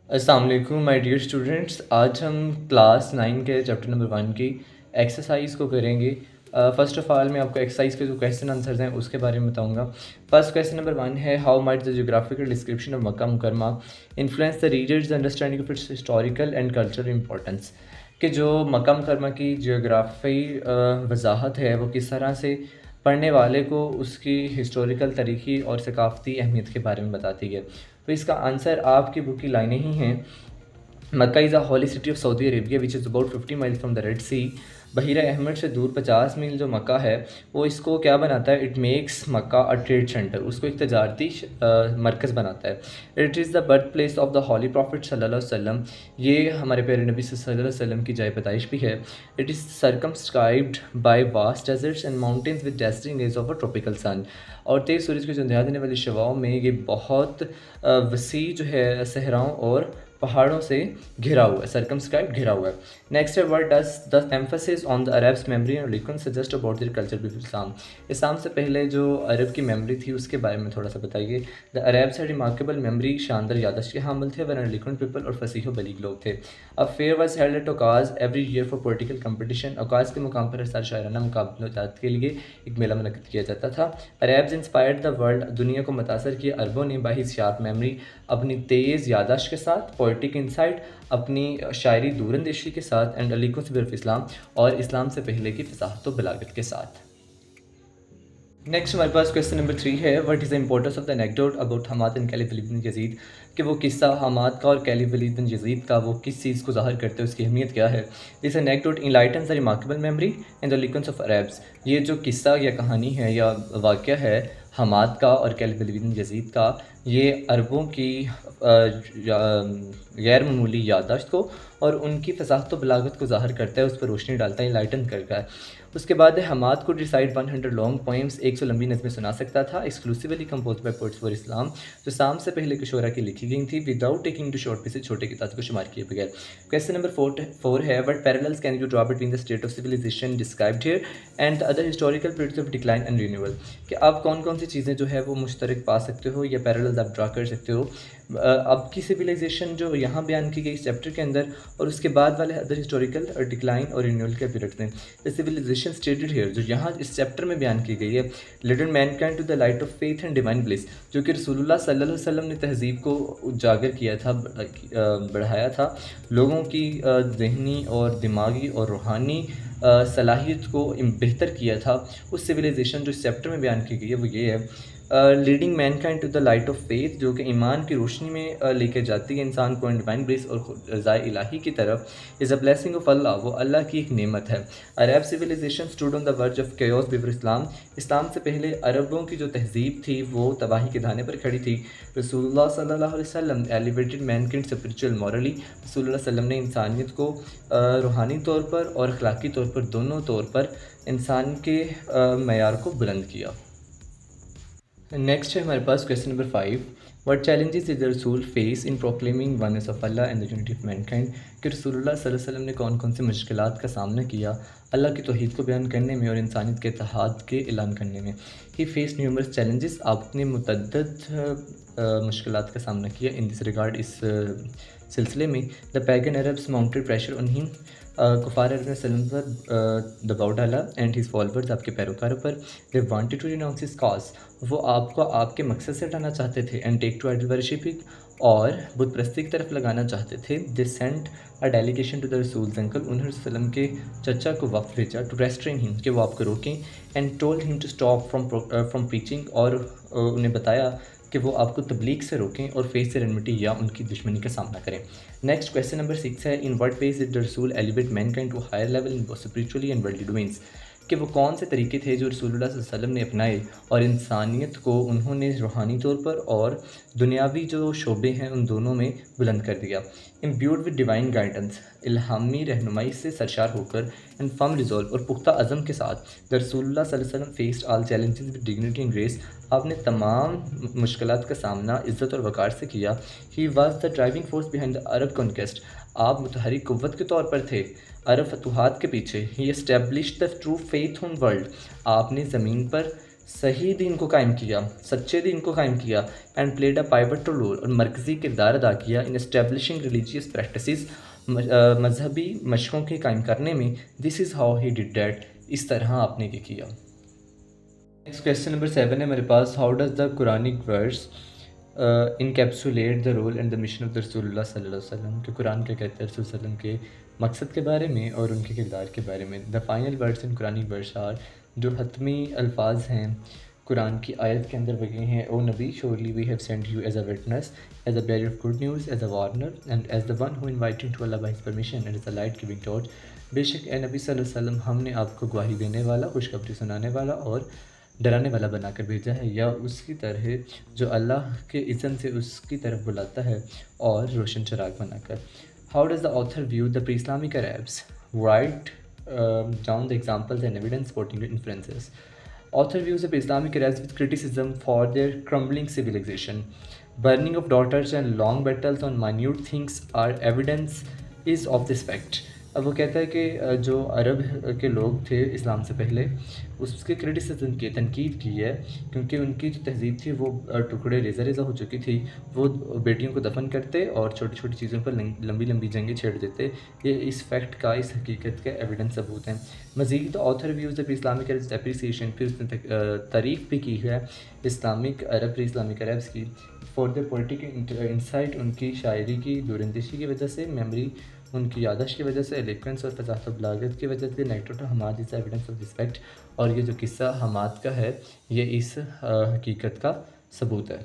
السلام علیکم my dear students. آج ہم کلاس 9 کے چیپٹر نمبر 1 کی ایکسرسائز کو کریں گے. فرسٹ آف آل میں آپ کو ایکسرسائز کے جو کویشچن آنسرز ہیں اس کے بارے میں بتاؤں گا. فرسٹ کویشچن نمبر 1 ہے how might the geographical description of Makkah Mukarramah influence the readers understanding of its historical and cultural importance. کہ جو مکہ مکرمہ کی جیوگرافی وضاحت ہے وہ کس طرح سے پڑھنے والے کو اس کی ہسٹوریکل تاریخی اور ثقافتی اہمیت کے بارے میں بتاتی ہے. تو اس کا آنسر آپ کی بک کی لائنیں ہی ہیں. Makkah is a holy city of Saudi Arabia which is about 50 miles from the Red Sea. بحیرہ احمر سے دور 50 میل جو مکہ ہے وہ اس کو کیا بناتا ہے؟ It makes Makkah a trade centre, اس کو ایک تجارتی مرکز بناتا ہے. It is the birth place of the holy prophet صلی اللہ علیہ وسلم، یہ ہمارے پیارے نبی صلی اللہ علیہ وسلم کی جائے پیدائش بھی ہے. It is circumscribed by vast deserts and mountains with dazzling rays of a tropical sun. اور تیز سورج کے چندھیا دینے والی شعاؤں میں یہ بہت وسیع جو ہے صحراؤں اور پہاڑوں سے گھرا ہوا ہے. سرکمسکرائب گھرا ہوا ہے. نیکسٹ ہے word does the emphasis on the Arabs memory and religion suggest about their culture before Islam. اسلام سے پہلے جو عرب کی میموری تھی اس کے بارے میں تھوڑا سا بتائیے. دا عربس ہے ریمارکیبل میموری، شاندار یادداشت کے حامل تھے. ون ریلیجنٹ پیپل، اور فصیح و بلیغ لوگ تھے. اب fair was held at Okaz every year for political competition. Okaz کے مقام پر ہر سال شاعرانہ مقابلات کے لیے ایک میلہ منعقد کیا جاتا تھا. عربز انسپائرڈ دا ورلڈ، دنیا کو متاثر کیا عربوں نے بائی شارپ میموری، اپنی تیز یادداشت کے ساتھ، پولیٹک انسائٹ، اپنی شاعری دور اندیشی کے ساتھ، اینڈ علیکم سے برف اسلام، اور اسلام سے پہلے کی فصاحت و بلاغت کے ساتھ. نیکسٹ ہمارے پاس کویشچن نمبر 3 ہے what is the importance of the anecdote about Hammad and Caleb Walid bin Yazid. کہ وہ قصہ حماد کا اور کیلب ولید بن یزید کا وہ کس چیز کو ظاہر کرتے ہیں، اس کی اہمیت کیا ہے. This anecdote enlightens the remarkable memory and the likeness of Arabs. یہ جو قصہ یا کہانی ہے یا واقعہ ہے حماد کا اور کیلب ولید بن یزید کا، یہ عربوں کی غیر معمولی یادداشت کو اور ان کی فصاحت و بلاغت کو ظاہر کرتا ہے، اس پر روشنی ڈالتا ہے، انلائٹن کرتا ہے. اس کے بعد حماد کو ریسائٹ 100 لانگ پوئمس، 100 لمبی نظمیں سنا سکتا تھا. Exclusively composed by poets for Islam, جو اسلام سے پہلے کے شعراء کی لکھی گئی تھی، without taking to short pieces, چھوٹے کتاب کو شمار کیے بغیر. کویشچن نمبر 4 ہے what parallels can you draw between the state of civilisation described here and the other historical periods of decline and renewal. کہ آپ کون کون سی چیزیں جو ہے وہ مشترک پا سکتے ہو یا پیراللز آپ ڈرا کر سکتے ہو اب کی سویلائزیشن جو یہاں بیان کی گئی اس چیپٹر کے اندر، اور اس کے بعد والے ادر ہسٹوریکل اور ڈکلائن اور رینیول کے پیریڈ میں. دا سویلائزیشن اسٹیٹڈ ہیئر جو یہاں اس چیپٹر میں بیان کی گئی ہے، leading mankind to the light of faith and divine bliss, جو کہ رسول اللہ صلی اللہ علیہ وسلم نے تہذیب کو اجاگر کیا تھا، بڑھایا تھا، لوگوں کی ذہنی اور دماغی اور روحانی صلاحیت کو بہتر کیا تھا. اس سویلائزیشن جو اس چیپٹر میں بیان کی گئی ہے وہ یہ ہے leading mankind to the light of faith, جو کہ ایمان کی روشنی میں لے کے جاتی ہے انسان کو، اینڈ ڈیوائن بلیس، اور رضائے الہی کی طرف. از اے بلیسنگ آف اللہ، وہ اللہ کی ایک نعمت ہے. Arab civilisation stood on the verge of chaos before Islam. اسلام سے پہلے عربوں کی جو تہذیب تھی وہ تباہی کے دھانے پر کھڑی تھی. رسول اللہ صلی اللہ علیہ وسلم elevated main kind spiritual morally. رسول اللہ علیہ وسلم نے انسانیت کو روحانی طور پر اور اخلاقی طور پر، دونوں طور پر انسان کے معیار کو بلند کیا. نیکسٹ ہے ہمارے پاس question number 5 what challenges did the رسول face in proclaiming oneness of Allah and the unity of mankind. کہ رسول اللہ صلی اللہ علیہ وسلم نے کون کون سی مشکلات کا سامنا کیا اللہ کی توحید کو بیان کرنے میں اور انسانیت کے اتحاد کے اعلان کرنے میں. ہی فیس نیومرس چیلنجز، آپ نے متعدد مشکلات کا سامنا کیا ان دس ریگارڈ، اس سلسلے میں. The pagan Arabs mounted pressure on him, کفار عرب نے وسلم پر دباؤ ڈالا، اینڈ ہز فالوورز، آپ کے پیروکاروں پر. They wanted to renounce his cause, وہ آپ کو آپ کے مقصد سے ہٹانا چاہتے تھے. And take to idol worshipping, اور بت پرستی کی طرف لگانا چاہتے تھے. They sent a delegation to the رسولز انکل، انہوں نے وسلم کے چچا کو وفد بھیجا. ٹو ریسٹرین ہم، کہ وہ آپ کو روکیں. And told him to stop from preaching, اور انہیں بتایا کہ وہ آپ کو تبلیغ سے روکیں اور فیس سے رنمٹی یا ان کی دشمنی کا سامنا کریں. نیکسٹ کویشچن نمبر 6 ہے in what ways did the Rasool elevate mankind to higher level in spiritually and worldly domains. کہ وہ کون سے طریقے تھے جو رسول اللہ صلی اللہ علیہ وسلم نے اپنائے اور انسانیت کو انہوں نے روحانی طور پر اور دنیاوی جو شعبے ہیں ان دونوں میں بلند کر دیا. امبیوڈ ود ڈیوائن گائیڈنس، الہامی رہنمائی سے سرشار ہو کر، اینڈ فرم ریزولو، اور پختہ عزم کے ساتھ. دا رسول اللہ صلی اللہ علیہ وسلم faced all challenges with dignity and grace, آپ نے تمام مشکلات کا سامنا عزت اور وقار سے کیا. He was the driving force behind the Arab conquest, آپ متحرک قوت کے طور پر تھے عرب فتوحات کے پیچھے. He established the true faith on world, آپ نے زمین پر صحیح دین کو قائم کیا، سچے دین کو قائم کیا، اینڈ پلیڈ اے پائیوٹل رول، اور مرکزی کردار ادا کیا ان اسٹیبلشنگ ریلیجیس پریکٹسز، مذہبی مشقوں کے قائم کرنے میں. دس is how he did that, اس طرح آپ نے یہ کیا. نیکسٹ کویشچن نمبر 7 ہے میرے پاس. How does the Quranic verse encapsulate the role and the mission of the رسول اللہ صلی اللہ علیہ وسلم، کہ قرآن کیا کہتا ہے رسول صلی اللہ علیہ وسلم کے مقصد کے بارے میں اور ان کے کردار کے بارے میں. The final words in Quranic verse are, جو حتمی الفاظ ہیں قرآن کی آیت کے اندر بگے ہیں. او نبی، surely we have send you as a witness, as a bearer of good news, as a warner, and as the one who inviting to Allah by his permission, and as a light giving torch. بے شک اے نبی صلی اللہ علیہ وسلم، ہم نے آپ کو گواہی دینے والا، خوشخبری سنانے والا اور ڈرانے والا بنا کر بھیجا ہے، یا اس کی طرح جو اللہ کے اذن سے اس کی طرف بلاتا ہے، اور روشن چراغ بنا کر. How does the author view the pre Islamic Arabs? Write down the examples and evidence supporting inferences. Author views the Islamic Arabs with criticism for their crumbling civilization. Burning of daughters and long battles on minute things are evidence is of this fact. اب وہ کہتا ہے کہ جو عرب کے لوگ تھے اسلام سے پہلے، اس کے کرٹیسزم کی تنقید کی ہے، کیونکہ ان کی جو تہذیب تھی وہ ٹکڑے ریزہ ریزہ ہو چکی تھی. وہ بیٹیوں کو دفن کرتے اور چھوٹی چھوٹی چیزوں پر لمبی لمبی جنگیں چھیڑ دیتے. یہ اس فیکٹ کا، اس حقیقت کا ایویڈنس ثبوت ہیں. مزید author views of Islamic Arabs appreciation, پھر اس نے تعریف بھی کی ہے اسلامک عرب، پھر اسلامک عربز کی، فار دا پولیٹیکل انسائٹ، ان کی شاعری کی دوراندیشی کی وجہ سے، میموری ان کی یادداشت کی وجہ سے، ایلیکوینس اور فصاحت و بلاغت کی وجہ سے. Nectar Hammad is evidence of this fact, اور یہ جو قصہ حماد کا ہے یہ اس حقیقت کا ثبوت ہے.